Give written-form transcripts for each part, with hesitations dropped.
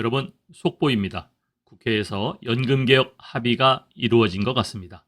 여러분, 속보입니다. 국회에서 연금개혁 합의가 이루어진 것 같습니다.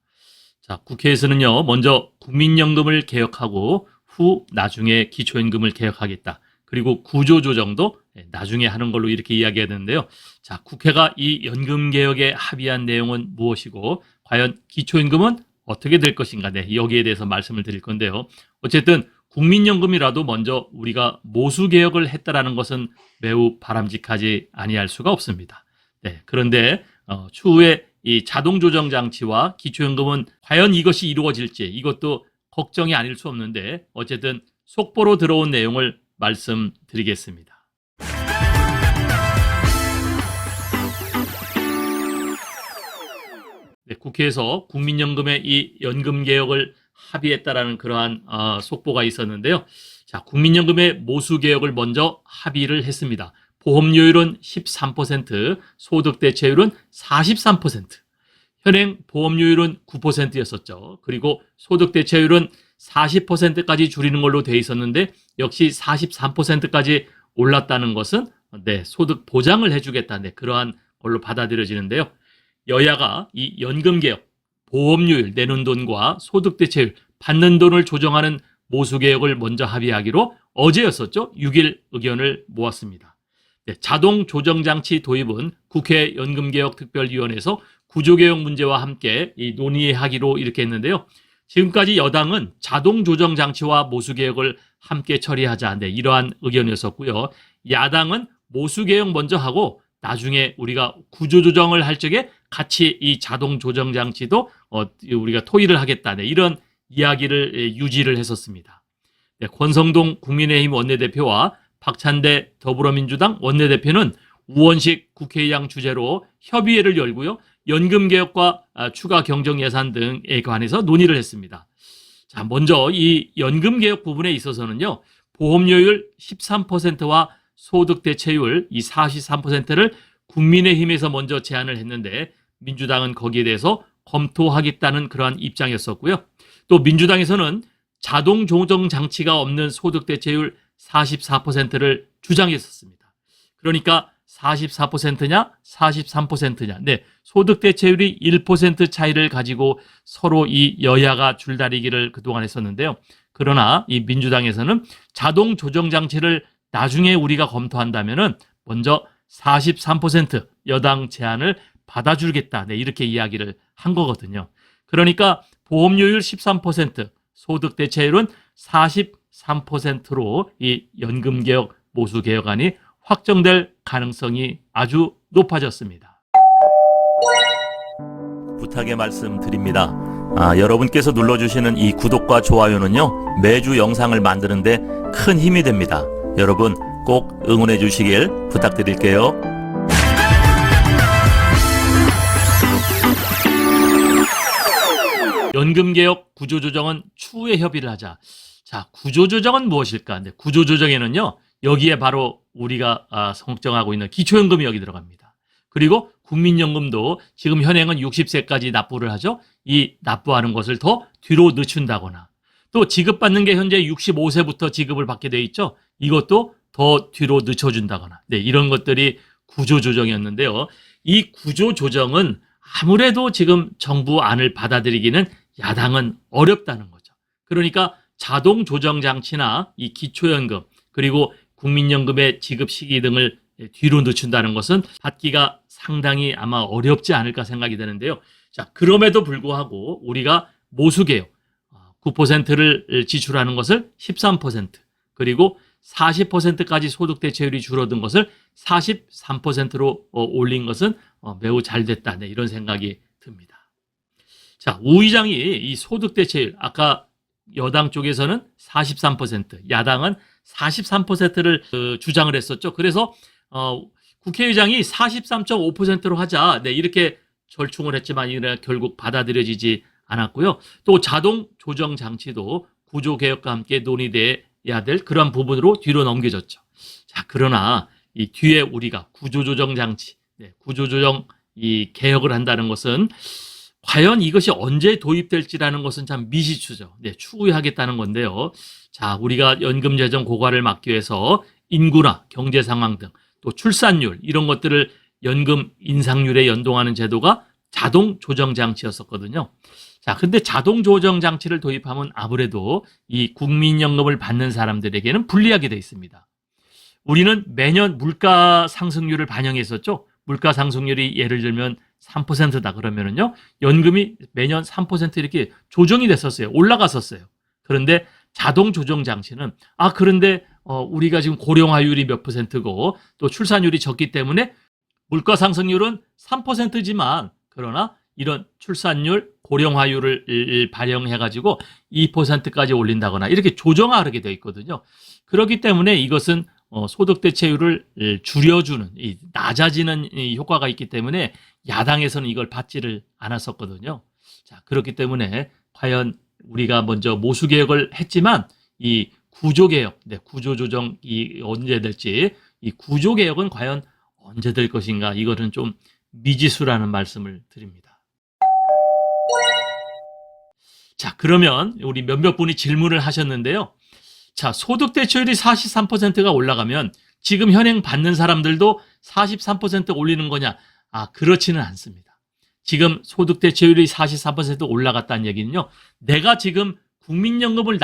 자, 국회에서는요, 먼저 국민연금을 개혁하고 후 나중에 기초연금을 개혁하겠다. 그리고 구조조정도 나중에 하는 걸로 이렇게 이야기하는데요. 자, 국회가 이 연금개혁에 합의한 내용은 무엇이고 과연 기초연금은 어떻게 될 것인가, 여기에 대해서 말씀을 드릴 건데요. 어쨌든 국민연금이라도 먼저 우리가 모수개혁을 했다라는 것은 매우 바람직하지 아니할 수가 없습니다. 그런데 추후에 이 자동조정장치와 기초연금은 과연 이것이 이루어질지 이것도 걱정이 아닐 수 없는데 어쨌든 속보로 들어온 내용을 말씀드리겠습니다. 국회에서 국민연금의 이 연금개혁을 합의했다라는 그러한 속보가 있었는데요. 자, 국민연금의 모수개혁을 먼저 합의를 했습니다. 보험료율은 13%, 소득대체율은 43%. 현행 보험료율은 9%였었죠. 그리고 소득대체율은 40%까지 줄이는 걸로 돼 있었는데 역시 43%까지 올랐다는 것은 소득 보장을 해주겠다. 그러한 걸로 받아들여지는데요. 여야가 이 연금개혁, 보험료율 내는 돈과 소득대체율 받는 돈을 조정하는 모수개혁을 먼저 합의하기로 어제였었죠. 6일 의견을 모았습니다. 자동조정장치 도입은 국회 연금개혁특별위원회에서 구조개혁 문제와 함께 논의하기로 이렇게 했는데요. 지금까지 여당은 자동조정장치와 모수개혁을 함께 처리하자. 이러한 의견이었었고요. 야당은 모수개혁 먼저 하고 나중에 우리가 구조조정을 할 적에 같이 이 자동조정장치도 우리가 토의를 하겠다. 이런 이야기를 유지를 했었습니다. 권성동 국민의힘 원내대표와 박찬대 더불어민주당 원내대표는 우원식 국회의장 주재로 협의회를 열고요. 연금개혁과 추가 경정예산 등에 관해서 논의를 했습니다. 자, 먼저 이 연금개혁 부분에 있어서는요. 보험료율 13%와 소득대체율 이 43%를 국민의힘에서 먼저 제안을 했는데 민주당은 거기에 대해서 검토하겠다는 그러한 입장이었었고요. 또 민주당에서는 자동조정장치가 없는 소득대체율 44%를 주장했었습니다. 그러니까 44%냐 43%냐. 소득대체율이 1% 차이를 가지고 서로 이 여야가 줄다리기를 그동안 했었는데요. 그러나 이 민주당에서는 자동조정장치를 나중에 우리가 검토한다면은 먼저 43% 여당 제안을 받아주겠다. 이렇게 이야기를 한 거거든요. 그러니까 보험료율 13%, 소득대체율은 43%로 이 연금개혁 모수개혁안이 확정될 가능성이 아주 높아졌습니다. 부탁의 말씀 드립니다. 여러분께서 눌러주시는 이 구독과 좋아요는요, 매주 영상을 만드는데 큰 힘이 됩니다. 여러분 꼭 응원해 주시길 부탁드릴게요. 연금개혁 구조조정은 추후에 협의를 하자. 자, 구조조정은 무엇일까? 구조조정에는요, 여기에 바로 우리가 설정하고 있는 기초연금이 여기 들어갑니다. 그리고 국민연금도 지금 현행은 60세까지 납부를 하죠. 이 납부하는 것을 더 뒤로 늦춘다거나 또 지급받는 게 현재 65세부터 지급을 받게 돼 있죠. 이것도 더 뒤로 늦춰준다거나 이런 것들이 구조조정이었는데요. 이 구조조정은 아무래도 지금 정부 안을 받아들이기는 야당은 어렵다는 거죠. 그러니까 자동조정장치나 이 기초연금 그리고 국민연금의 지급 시기 등을 뒤로 늦춘다는 것은 받기가 상당히 아마 어렵지 않을까 생각이 되는데요. 자, 그럼에도 불구하고 우리가 모수개혁 9%를 지출하는 것을 13% 그리고 40%까지 소득대체율이 줄어든 것을 43%로 올린 것은 매우 잘 됐다. 이런 생각이 듭니다. 자, 우 의장이 이 소득대체율 아까 여당 쪽에서는 43%, 야당은 43%를 주장을 했었죠. 그래서 국회의장이 43.5%로 하자. 이렇게 절충을 했지만 결국 받아들여지지 않았고요. 또 자동 조정 장치도 구조개혁과 함께 논의돼야 될 그런 부분으로 뒤로 넘겨졌죠. 자, 그러나 이 뒤에 우리가 구조조정 장치, 구조조정 이 개혁을 한다는 것은 과연 이것이 언제 도입될지라는 것은 참 미지수죠. 추후에 하겠다는 건데요. 자, 우리가 연금재정 고갈을 막기 위해서 인구나 경제 상황 등 또 출산율 이런 것들을 연금 인상률에 연동하는 제도가 자동 조정 장치였었거든요. 자, 근데 자동 조정 장치를 도입하면 아무래도 이 국민연금을 받는 사람들에게는 불리하게 돼 있습니다. 우리는 매년 물가 상승률을 반영했었죠. 물가 상승률이 예를 들면 3%다 그러면은요, 연금이 매년 3% 이렇게 조정이 됐었어요. 올라갔었어요. 그런데 자동 조정 장치는 그런데 우리가 지금 고령화율이 몇 %고 또 출산율이 적기 때문에 물가 상승률은 3%지만 그러나 이런 출산율, 고령화율을 반영해가지고 2%까지 올린다거나 이렇게 조정하게 되어 있거든요. 그렇기 때문에 이것은 소득 대체율을 줄여주는, 낮아지는 효과가 있기 때문에 야당에서는 이걸 받지를 않았었거든요. 자, 그렇기 때문에 과연 우리가 먼저 모수개혁을 했지만 이 구조개혁, 구조조정이 언제 될지, 이 구조개혁은 과연 언제 될 것인가, 이거는 좀 미지수라는 말씀을 드립니다. 자, 그러면 우리 몇몇 분이 질문을 하셨는데요. 자, 소득 대체율이 43%가 올라가면 지금 현행 받는 사람들도 43% 올리는 거냐? 그렇지는 않습니다. 지금 소득 대체율이 44% 올라갔다는 얘기는요, 내가 지금 국민연금을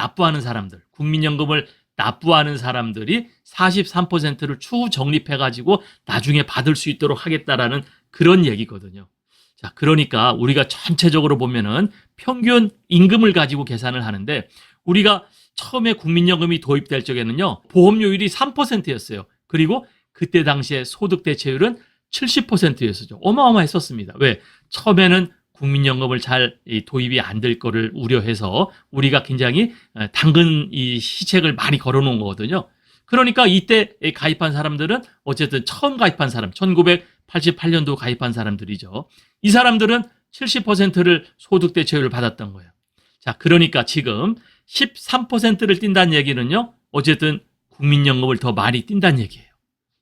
납부하는 사람들이 43%를 추후 적립해가지고 나중에 받을 수 있도록 하겠다라는 그런 얘기거든요. 자, 그러니까 우리가 전체적으로 보면은 평균 임금을 가지고 계산을 하는데, 우리가 처음에 국민연금이 도입될 적에는요, 보험료율이 3%였어요. 그리고 그때 당시에 소득 대체율은 70%였었죠. 어마어마했었습니다. 왜? 처음에는 국민연금을 잘 도입이 안 될 거를 우려해서 우리가 굉장히 당근 이 시책을 많이 걸어놓은 거거든요. 그러니까 이때 가입한 사람들은 어쨌든 처음 가입한 사람, 1988년도 가입한 사람들이죠. 이 사람들은 70%를 소득 대체율을 받았던 거예요. 자, 그러니까 지금 13%를 뛴다는 얘기는요, 어쨌든 국민연금을 더 많이 뛴다는 얘기예요.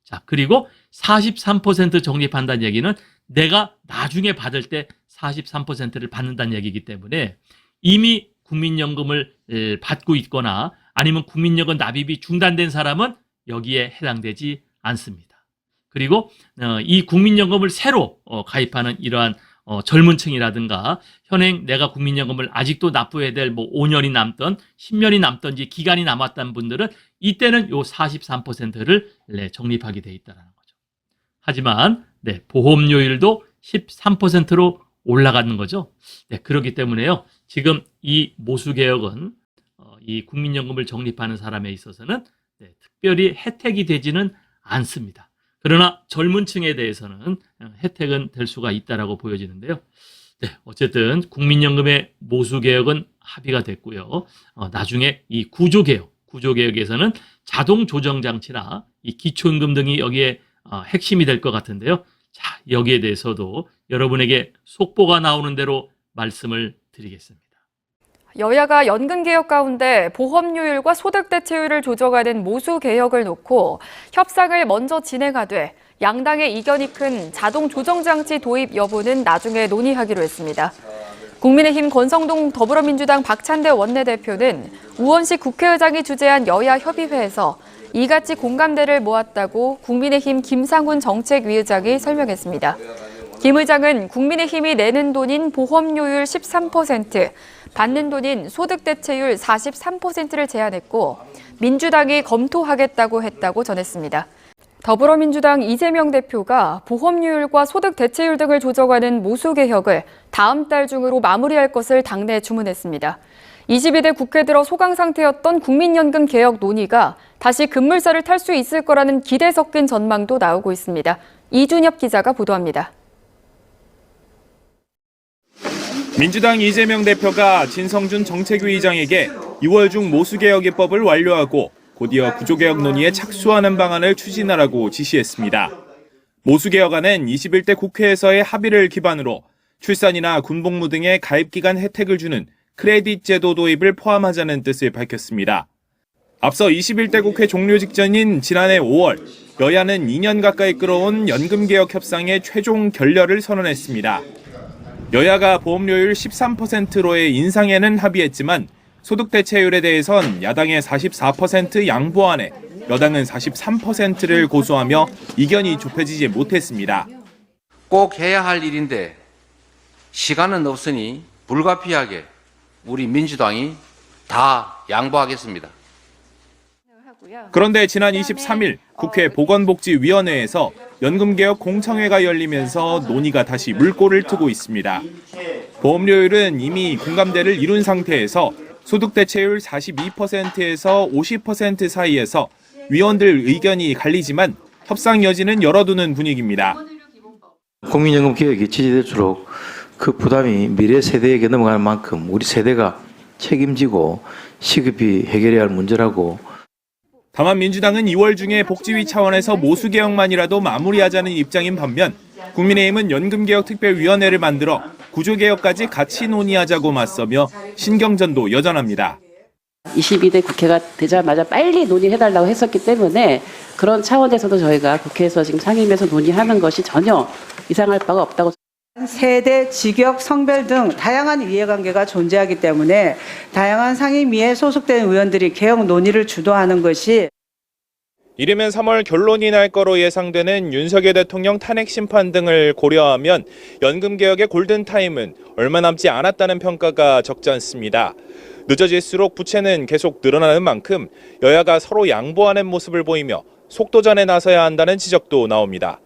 자, 그리고 43% 적립한다는 얘기는 내가 나중에 받을 때 43%를 받는다는 얘기이기 때문에 이미 국민연금을 받고 있거나 아니면 국민연금 납입이 중단된 사람은 여기에 해당되지 않습니다. 그리고 이 국민연금을 새로 가입하는 이러한 젊은 층이라든가 현행 내가 국민연금을 아직도 납부해야 될 5년이 남던 10년이 남던지 기간이 남았다는 분들은 이때는 요 43%를 적립하게 돼 있다는 거죠. 하지만 보험료율도 13%로 올라가는 거죠. 그렇기 때문에요, 지금 이 모수개혁은 이 국민연금을 적립하는 사람에 있어서는 특별히 혜택이 되지는 않습니다. 그러나 젊은 층에 대해서는 혜택은 될 수가 있다라고 보여지는데요. 어쨌든 국민연금의 모수개혁은 합의가 됐고요. 나중에 이 구조개혁에서는 자동 조정 장치나 이 기초임금 등이 여기에 핵심이 될 것 같은데요. 자, 여기에 대해서도 여러분에게 속보가 나오는 대로 말씀을 드리겠습니다. 여야가 연금개혁 가운데 보험료율과 소득대체율을 조정하는 모수개혁을 놓고 협상을 먼저 진행하되 양당의 이견이 큰 자동 조정장치 도입 여부는 나중에 논의하기로 했습니다. 국민의힘 권성동 더불어민주당 박찬대 원내대표는 우원식 국회의장이 주재한 여야 협의회에서 이같이 공감대를 모았다고 국민의힘 김상훈 정책위의장이 설명했습니다. 김 의장은 국민의힘이 내는 돈인 보험료율 13%, 받는 돈인 소득대체율 43%를 제안했고 민주당이 검토하겠다고 했다고 전했습니다. 더불어민주당 이재명 대표가 보험료율과 소득대체율 등을 조정하는 모수개혁을 다음 달 중으로 마무리할 것을 당내에 주문했습니다. 22대 국회 들어 소강 상태였던 국민연금 개혁 논의가 다시 급물살을 탈 수 있을 거라는 기대 섞인 전망도 나오고 있습니다. 이준엽 기자가 보도합니다. 민주당 이재명 대표가 진성준 정책위의장에게 6월 중 모수개혁 입법을 완료하고 곧이어 구조개혁 논의에 착수하는 방안을 추진하라고 지시했습니다. 모수개혁안은 21대 국회에서의 합의를 기반으로 출산이나 군복무 등의 가입기간 혜택을 주는 크레딧 제도 도입을 포함하자는 뜻을 밝혔습니다. 앞서 21대 국회 종료 직전인 지난해 5월, 여야는 2년 가까이 끌어온 연금개혁 협상의 최종 결렬을 선언했습니다. 여야가 보험료율 13%로의 인상에는 합의했지만 소득대체율에 대해선 야당의 44% 양보안에 여당은 43%를 고수하며 이견이 좁혀지지 못했습니다. 꼭 해야 할 일인데 시간은 없으니 불가피하게 우리 민주당이 다 양보하겠습니다. 그런데 지난 23일 국회 보건복지위원회에서 연금개혁 공청회가 열리면서 논의가 다시 물꼬를 트고 있습니다. 보험료율은 이미 공감대를 이룬 상태에서 소득대체율 42%에서 50% 사이에서 위원들 의견이 갈리지만 협상 여지는 열어두는 분위기입니다. 국민연금 개혁이 지지될수록 그 부담이 미래 세대에게 넘어가는 만큼 우리 세대가 책임지고 시급히 해결해야 할 문제라고. 다만 민주당은 2월 중에 복지위 차원에서 모수개혁만이라도 마무리하자는 입장인 반면 국민의힘은 연금개혁특별위원회를 만들어 구조개혁까지 같이 논의하자고 맞서며 신경전도 여전합니다. 22대 국회가 되자마자 빨리 논의해달라고 했었기 때문에 그런 차원에서도 저희가 국회에서 지금 상임위에서 논의하는 것이 전혀 이상할 바가 없다고. 세대, 직역, 성별 등 다양한 이해관계가 존재하기 때문에 다양한 상임위에 소속된 의원들이 개혁 논의를 주도하는 것이 이르면 3월 결론이 날 거로 예상되는 윤석열 대통령 탄핵 심판 등을 고려하면 연금개혁의 골든타임은 얼마 남지 않았다는 평가가 적지 않습니다. 늦어질수록 부채는 계속 늘어나는 만큼 여야가 서로 양보하는 모습을 보이며 속도전에 나서야 한다는 지적도 나옵니다.